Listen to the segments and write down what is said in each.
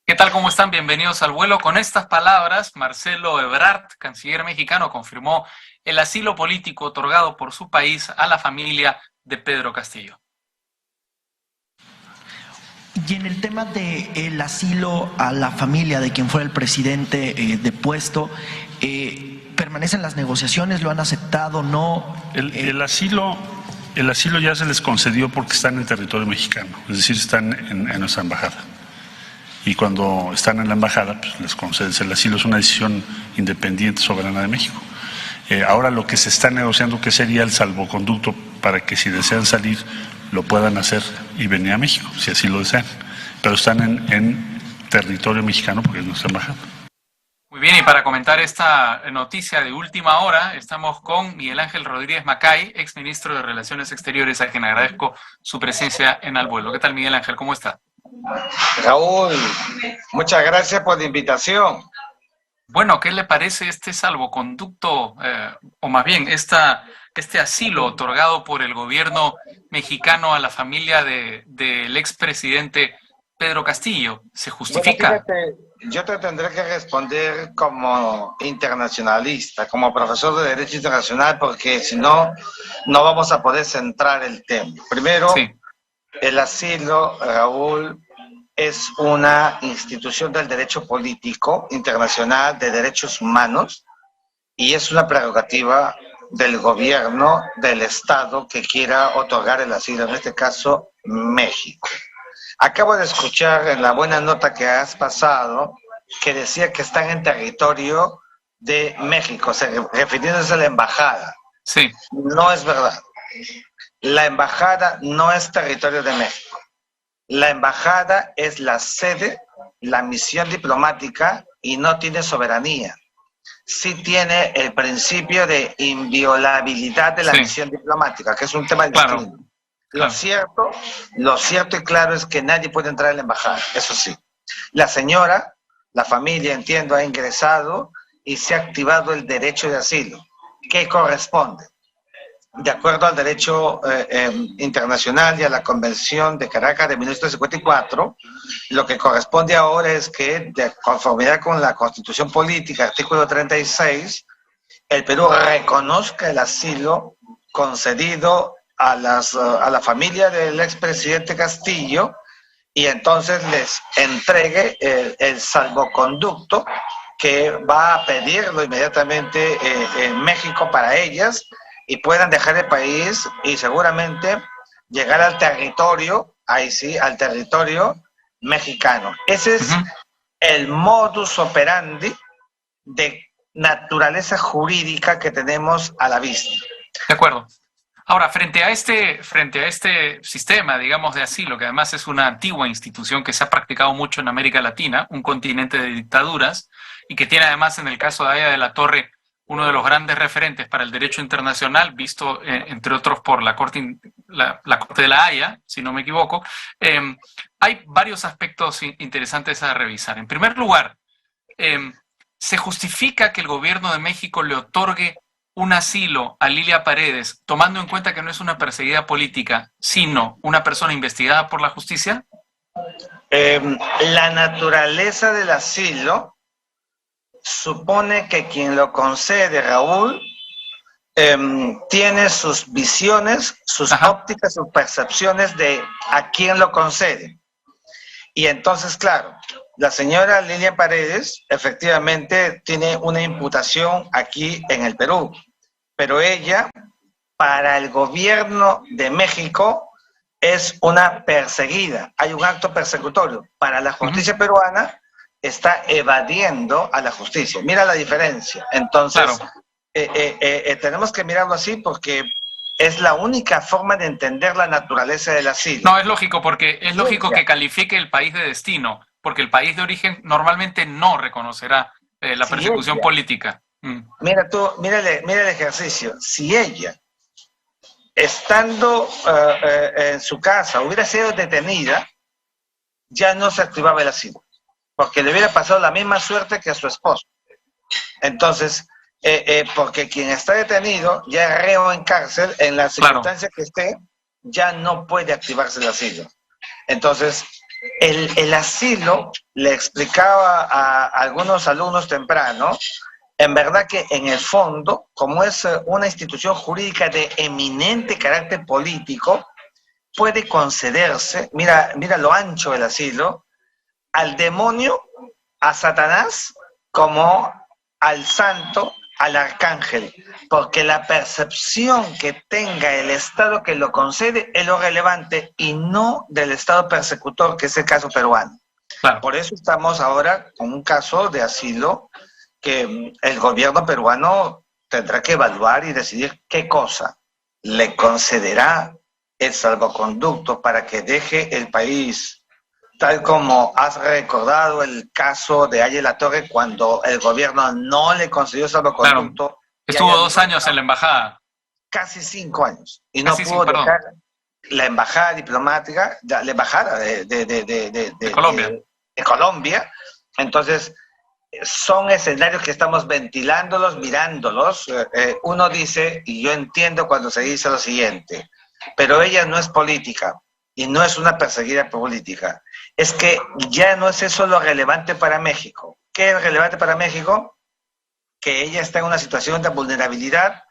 ¿Qué tal? ¿Cómo están? Bienvenidos al vuelo. Con estas palabras, Marcelo Ebrard, canciller mexicano, confirmó el asilo político otorgado por su país a la familia de Pedro Castillo. Y en el tema del asilo a la familia de quien fuera el presidente depuesto, ¿permanecen las negociaciones? ¿Lo han aceptado? ¿No? El asilo ya se les concedió porque están en territorio mexicano, es decir, están en nuestra embajada. Y cuando están en la embajada, pues les concedes el asilo. Es una decisión independiente, soberana de México. Ahora lo que se está negociando, que sería el salvoconducto para que si desean salir, lo puedan hacer y venir a México, si así lo desean. Pero están en territorio mexicano porque es nuestra embajada. Muy bien, y para comentar esta noticia de última hora, estamos con Miguel Ángel Rodríguez Macay, exministro de Relaciones Exteriores, a quien agradezco su presencia en Al Vuelo. ¿Qué tal, Miguel Ángel? ¿Cómo está? Raúl, muchas gracias por la invitación. Bueno, ¿qué le parece este salvoconducto, o más bien este asilo otorgado por el gobierno mexicano a la familia del expresidente Pedro Castillo? ¿Se justifica? Bueno, fíjate, yo te tendré que responder como internacionalista, como profesor de Derecho Internacional, porque si no, no vamos a poder centrar el tema. Primero, Sí. El asilo, Raúl, es una institución del derecho político internacional de derechos humanos y es una prerrogativa del gobierno del Estado que quiera otorgar el asilo, en este caso México. Acabo de escuchar en la buena nota que has pasado que decía que están en territorio de México, refiriéndose a la embajada. Sí. No es verdad. La embajada no es territorio de México. La embajada es la sede, la misión diplomática y no tiene soberanía. Sí tiene el principio de inviolabilidad de la misión diplomática, que es un tema distinto. Lo cierto y claro es que nadie puede entrar a la embajada, eso sí. La señora, la familia, entiendo, ha ingresado y se ha activado el derecho de asilo, que corresponde, de acuerdo al derecho internacional y a la Convención de Caracas de 1954, lo que corresponde ahora es que, de conformidad con la Constitución Política, artículo 36, el Perú reconozca el asilo concedido a la familia del expresidente Castillo y entonces les entregue el salvoconducto que va a pedirlo inmediatamente en México para ellas y puedan dejar el país y seguramente llegar al territorio, ahí sí, al territorio mexicano. Ese es el modus operandi de naturaleza jurídica que tenemos a la vista. De acuerdo. Ahora, frente a este sistema, digamos, de asilo, que además es una antigua institución que se ha practicado mucho en América Latina, un continente de dictaduras, y que tiene además en el caso de Aya de la Torre uno de los grandes referentes para el derecho internacional, visto entre otros por la Corte de la Haya, si no me equivoco, hay varios aspectos interesantes a revisar. En primer lugar, ¿se justifica que el gobierno de México le otorgue un asilo a Lilia Paredes, tomando en cuenta que no es una perseguida política, sino una persona investigada por la justicia? La naturaleza del asilo supone que quien lo concede, Raúl, tiene sus visiones, sus ópticas, sus percepciones de a quién lo concede. Y entonces, claro, la señora Lilia Paredes efectivamente tiene una imputación aquí en el Perú, pero ella, para el gobierno de México, es una perseguida, hay un acto persecutorio. Para la justicia peruana, está evadiendo a la justicia. Mira la diferencia. Entonces, tenemos que mirarlo así porque es la única forma de entender la naturaleza del asilo. No, es lógico, porque es lógico que califique el país de destino, porque el país de origen normalmente no reconocerá la persecución política. Mira tú, mira el ejercicio. Si ella, estando en su casa, hubiera sido detenida, ya no se activaba el asilo, porque le hubiera pasado la misma suerte que a su esposo. Entonces, porque quien está detenido, ya es reo en cárcel, en la circunstancia que esté, ya no puede activarse el asilo. Entonces, El asilo, le explicaba a algunos alumnos temprano, en verdad que en el fondo, como es una institución jurídica de eminente carácter político, puede concederse, mira lo ancho del asilo, al demonio, a Satanás, como al santo, al arcángel, porque la percepción que tenga el Estado que lo concede es lo relevante y no del Estado persecutor, que es el caso peruano. Claro. Por eso estamos ahora con un caso de asilo que el gobierno peruano tendrá que evaluar y decidir qué cosa le concederá el salvoconducto para que deje el país, tal como has recordado el caso de Aya La Torre, cuando el gobierno no le concedió salvoconducto. Claro. Estuvo 2 años en la embajada. Casi 5 años. Y casi no pudo dejar perdón. la embajada diplomática, la embajada de Colombia. De Colombia. Entonces, son escenarios que estamos ventilándolos, mirándolos. Uno dice, y yo entiendo cuando se dice lo siguiente, pero ella no es política y no es una perseguida política. Es que ya no es eso lo relevante para México. ¿Qué es relevante para México? Que ella está en una situación de vulnerabilidad,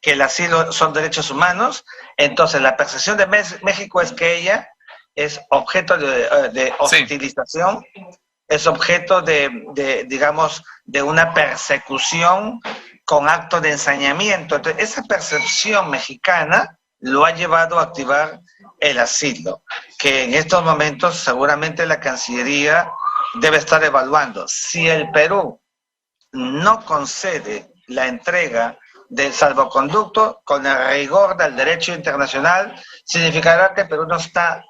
que el asilo son derechos humanos. Entonces la percepción de México es que ella es objeto de hostilización, sí. Es objeto digamos, de una persecución con acto de ensañamiento. Entonces esa percepción mexicana lo ha llevado a activar el asilo, que en estos momentos seguramente la Cancillería debe estar evaluando. Si el Perú no concede la entrega del salvoconducto con el rigor del derecho internacional, significará que Perú no está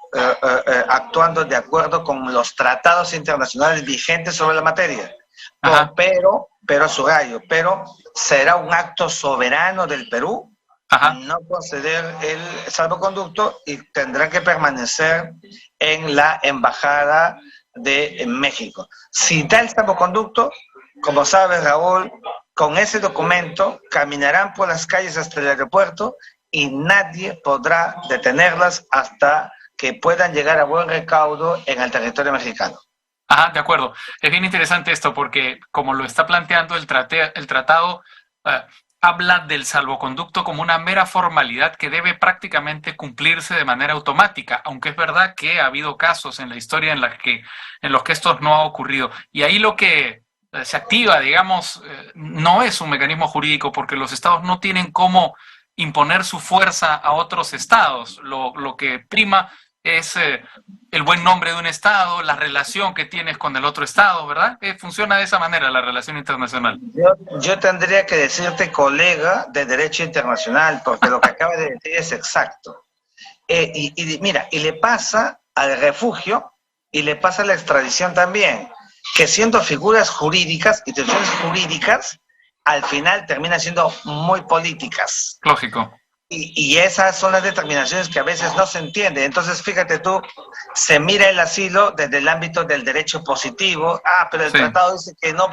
actuando de acuerdo con los tratados internacionales vigentes sobre la materia. Pero subrayo, pero será un acto soberano del Perú no conceder el salvoconducto y tendrá que permanecer en la embajada de México. Si da el salvoconducto, como sabes, Raúl, con ese documento caminarán por las calles hasta el aeropuerto y nadie podrá detenerlas hasta que puedan llegar a buen recaudo en el territorio mexicano. De acuerdo. Es bien interesante esto porque, como lo está planteando el tratado, habla del salvoconducto como una mera formalidad que debe prácticamente cumplirse de manera automática, aunque es verdad que ha habido casos en la historia en los que esto no ha ocurrido. Y ahí lo que se activa, digamos, no es un mecanismo jurídico porque los estados no tienen cómo imponer su fuerza a otros estados. Lo que prima es el buen nombre de un estado, la relación que tienes con el otro estado, ¿verdad? Funciona de esa manera la relación internacional. Yo tendría que decirte colega de derecho internacional, porque lo que acabas de decir es exacto. Mira, y le pasa al refugio y le pasa a la extradición también, que siendo figuras jurídicas, instituciones jurídicas, al final terminan siendo muy políticas. Lógico. Y esas son las determinaciones que a veces no se entienden. Entonces, fíjate tú, se mira el asilo desde el ámbito del derecho positivo. Pero el tratado dice que no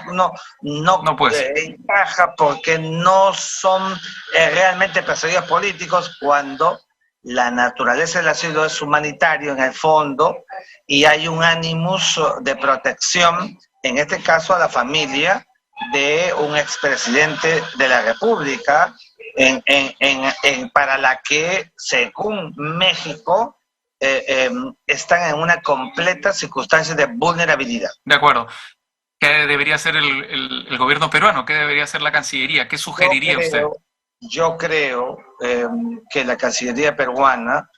encaja porque no son realmente perseguidos políticos, cuando la naturaleza del asilo es humanitario en el fondo y hay un ánimos de protección, en este caso a la familia de un expresidente de la República, para la que, según México, están en una completa circunstancia de vulnerabilidad. De acuerdo. ¿Qué debería hacer el gobierno peruano? ¿Qué debería hacer la Cancillería? ¿Qué sugeriría usted? Yo creo que la Cancillería peruana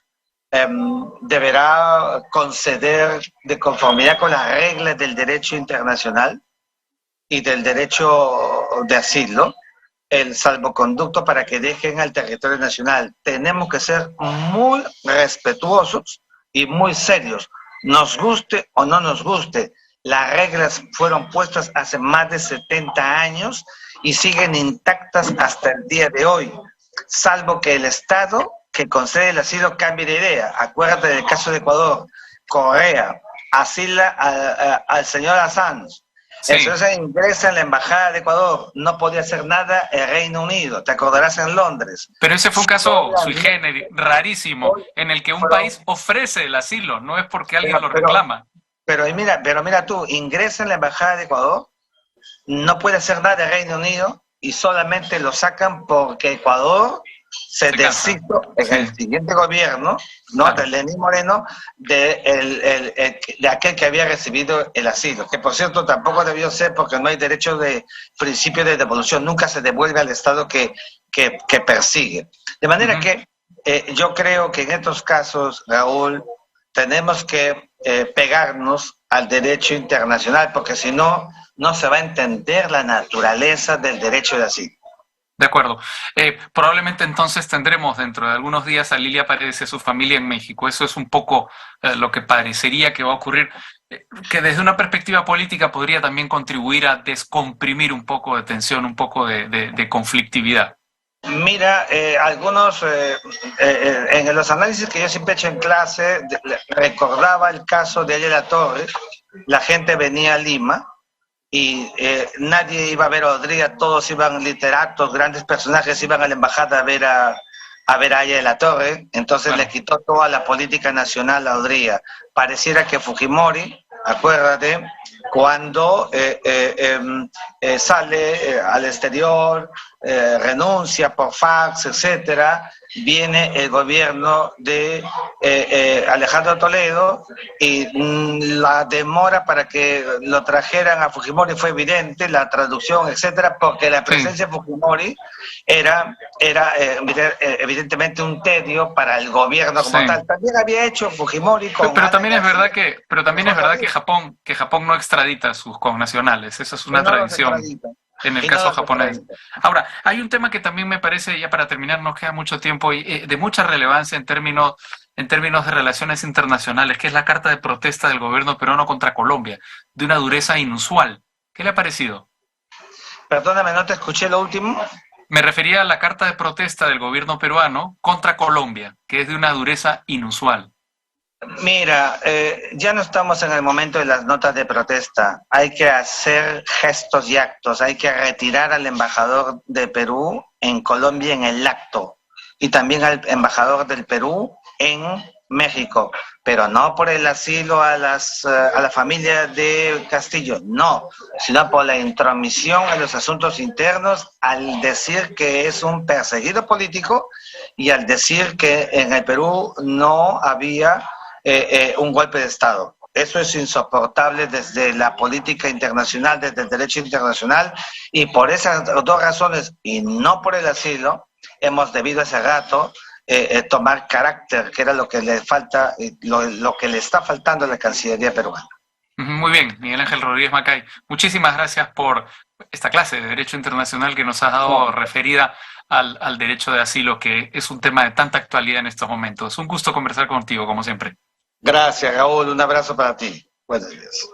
deberá conceder, de conformidad con las reglas del derecho internacional y del derecho de asilo, el salvoconducto para que dejen al territorio nacional. Tenemos que ser muy respetuosos y muy serios. Nos guste o no nos guste, las reglas fueron puestas hace más de 70 años y siguen intactas hasta el día de hoy, salvo que el Estado que concede el asilo cambie de idea. Acuérdate del caso de Ecuador, Correa, asila al señor Assange. Sí. Entonces ingresa en la embajada de Ecuador, no podía hacer nada el Reino Unido, te acordarás en Londres. Pero ese fue un caso sui generis, rarísimo, en el que un país ofrece el asilo, no es porque alguien lo reclama. Pero mira tú, ingresa en la Embajada de Ecuador, no puede hacer nada de Reino Unido y solamente lo sacan porque Ecuador se deshizo en el siguiente gobierno, ¿no? Claro. De Lenín Moreno, de aquel que había recibido el asilo, que por cierto tampoco debió ser porque no hay derecho de principio de devolución, nunca se devuelve al Estado que persigue. De manera que yo creo que en estos casos, Raúl, tenemos que pegarnos al derecho internacional, porque si no, no se va a entender la naturaleza del derecho de asilo. De acuerdo. Probablemente entonces tendremos dentro de algunos días a Lilia Paredes y a su familia en México. Eso es un poco lo que parecería que va a ocurrir, que desde una perspectiva política podría también contribuir a descomprimir un poco de tensión, un poco de conflictividad. Mira, algunos, en los análisis que yo siempre he hecho en clase, recordaba el caso de Ayala Torres. La gente venía a Lima y nadie iba a ver a Odría, todos iban literatos, grandes personajes iban a la embajada a ver a Ayala Torre, entonces le quitó toda la política nacional a Odría. Pareciera que Fujimori, acuérdate, cuando sale al exterior, renuncia por fax, etcétera, viene el gobierno de Alejandro Toledo y la demora para que lo trajeran a Fujimori fue evidente, la traducción, etcétera, porque la presencia de Fujimori era evidentemente un tedio para el gobierno como tal. También había hecho Fujimori con... Pero también es verdad que Japón no extradita a sus connacionales. Esa es una tradición en el caso japonés. Ahora, hay un tema que también me parece, ya para terminar, nos queda mucho tiempo, y de mucha relevancia en términos de relaciones internacionales, que es la carta de protesta del gobierno peruano contra Colombia, de una dureza inusual. ¿Qué le ha parecido? Perdóname, no te escuché lo último. Me refería a la carta de protesta del gobierno peruano contra Colombia, que es de una dureza inusual. Mira, ya no estamos en el momento de las notas de protesta. Hay que hacer gestos y actos. Hay que retirar al embajador de Perú en Colombia en el acto y también al embajador del Perú en México, pero no por el asilo a la familia de Castillo, no, sino por la intromisión en los asuntos internos al decir que es un perseguido político y al decir que en el Perú no había un golpe de Estado. Eso es insoportable desde la política internacional, desde el derecho internacional, y por esas dos razones, y no por el asilo, hemos debido hace rato tomar carácter, que era lo que le falta, lo que le está faltando a la Cancillería peruana. Muy bien, Miguel Ángel Rodríguez Macay. Muchísimas gracias por esta clase de Derecho Internacional que nos has dado referida al derecho de asilo, que es un tema de tanta actualidad en estos momentos. Un gusto conversar contigo, como siempre. Gracias, Raúl. Un abrazo para ti. Buenos días.